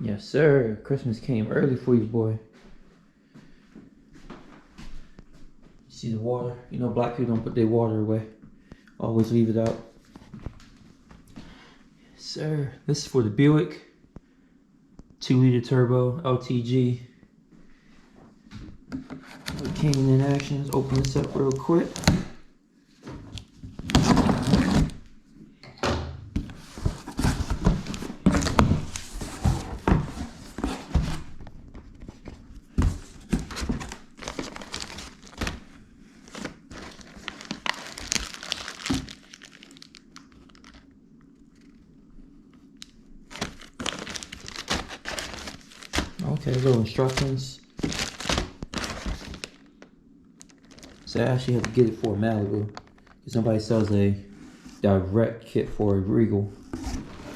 Yes, sir. Christmas came early for you, boy. See the water? You know, black people don't put their water away. Always leave it out. Yes, sir. This is for the Buick 2-liter turbo LTG. It came in action. Let's open this up real quick. Okay, little instructions. So I actually have to get it for a Malibu because nobody sells a direct kit for a Regal.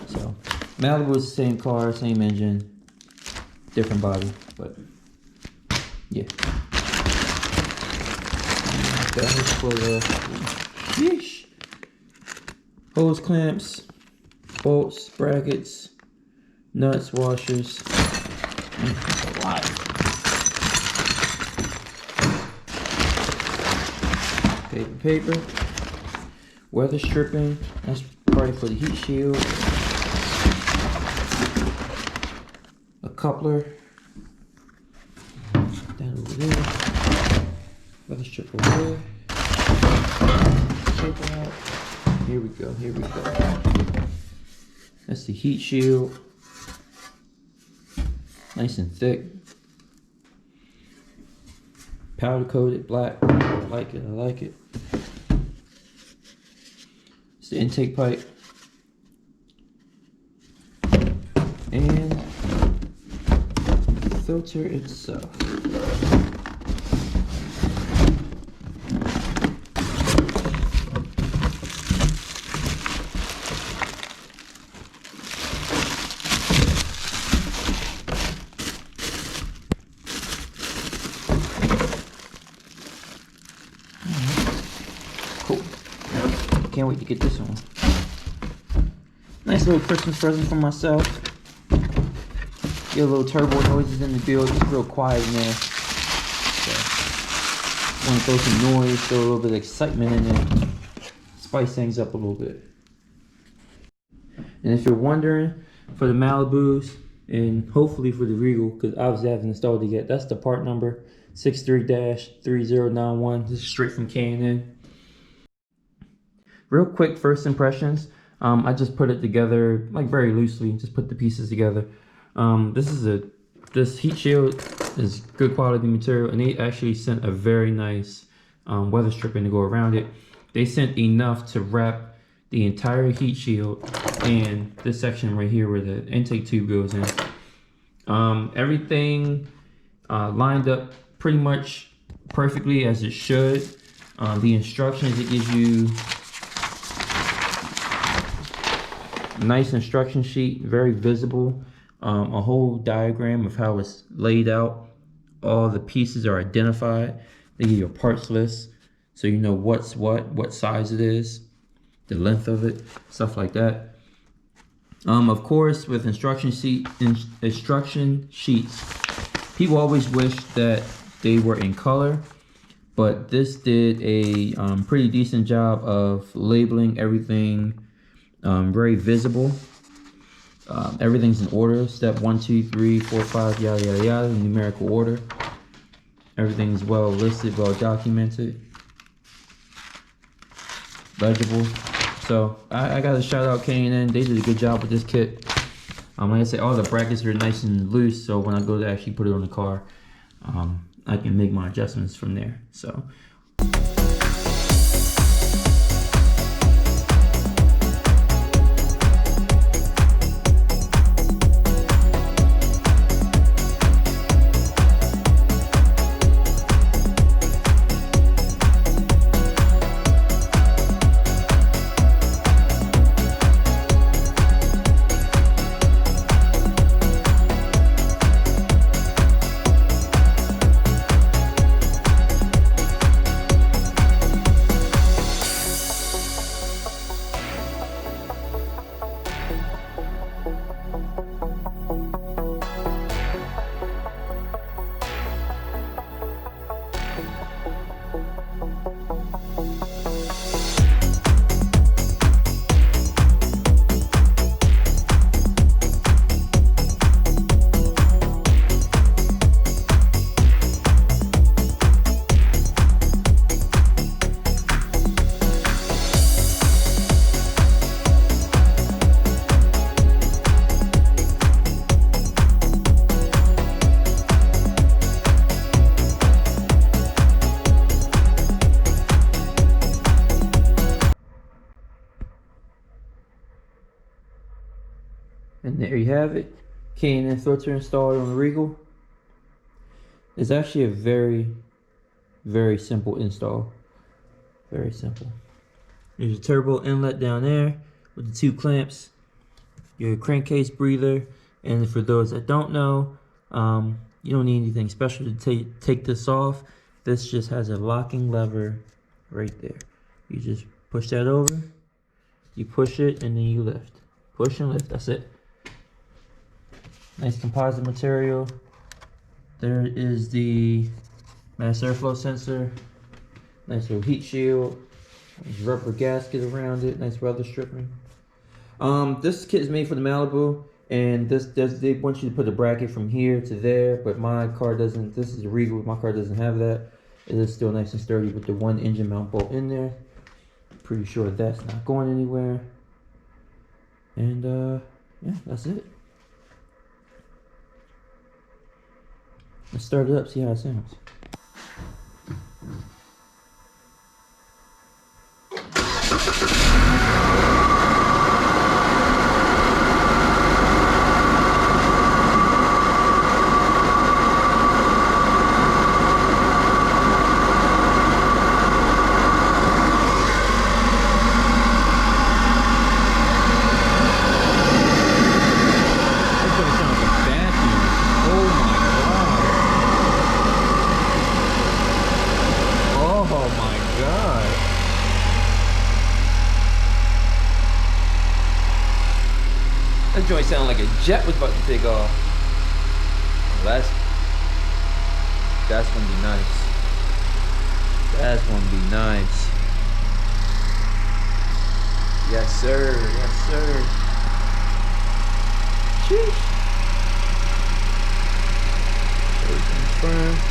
So Malibu is the same car, same engine, different body, but yeah. That is for the sheesh. Hose clamps, bolts, brackets, nuts, washers. That's a lot. Paper, weather stripping, that's probably for the heat shield, a coupler, that over there, weather strip over there, paper out, here we go, that's the heat shield, nice and thick, powder coated black, I like it. It's the intake pipe and the filter itself. Cool. Can't wait to get this one. Nice little Christmas present for myself. Get a little turbo noises in the build. It's real quiet in there. So, want to throw some noise, throw a little bit of excitement in there. Spice things up a little bit. And if you're wondering, for the Malibus and hopefully for the Regal, because obviously I haven't installed it yet, that's the part number 63-3091. This is straight from K&N. Real quick first impressions. I just put it together like very loosely, just put the pieces together. This heat shield is good quality material, and they actually sent a very nice weather stripping to go around it. They sent enough to wrap the entire heat shield and this section right here where the intake tube goes in. Everything lined up pretty much perfectly as it should. The instructions, it gives you nice instruction sheet, very visible, a whole diagram of how it's laid out. All the pieces are identified. They give you a parts list so you know what's what size it is, the length of it, stuff like that. Of course, with instruction sheets, people always wish that they were in color, but this did a pretty decent job of labeling everything. Very visible. Everything's in order. Step 1, 2, 3, 4, 5, yada yada yada, in numerical order. Everything's well listed, well documented, legible. So I gotta shout out K&N. They did a good job with this kit. Like I said, all the brackets are nice and loose, so when I go to actually put it on the car, I can make my adjustments from there. So. And there you have it. K&N filter installed on the Regal. It's actually a very, very simple install. Very simple. There's a turbo inlet down there with the 2 clamps, your crankcase breather, and for those that don't know, you don't need anything special to take this off. This just has a locking lever right there. You just push that over, you push it, and then you lift. Push and lift, that's it. Nice composite material. There is the mass airflow sensor. Nice little heat shield. There's rubber gasket around it. Nice weather stripping. This kit is made for the Malibu, and they want you to put a bracket from here to there, but my car doesn't. This is a Regal. My car doesn't have that. It is still nice and sturdy with the 1 engine mount bolt in there. Pretty sure that's not going anywhere. And yeah, that's it. Let's start it up, see how it sounds. That joint sounded like a jet was about to take off. Well, that's gonna be nice. That's gonna be nice. Yes, sir. Yes, sir. Sheesh. Everything's firm.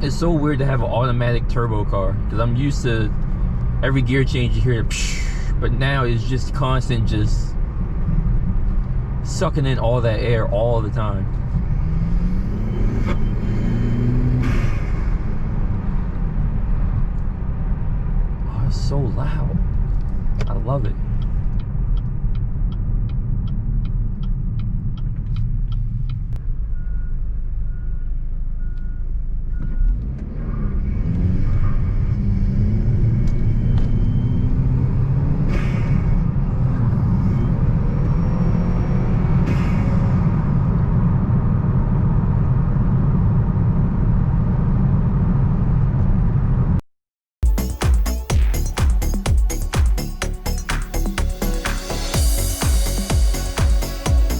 It's so weird to have an automatic turbo car because I'm used to every gear change you hear psh, but now it's just constant, just sucking in all that air all the time. Oh, it's so loud. I love it.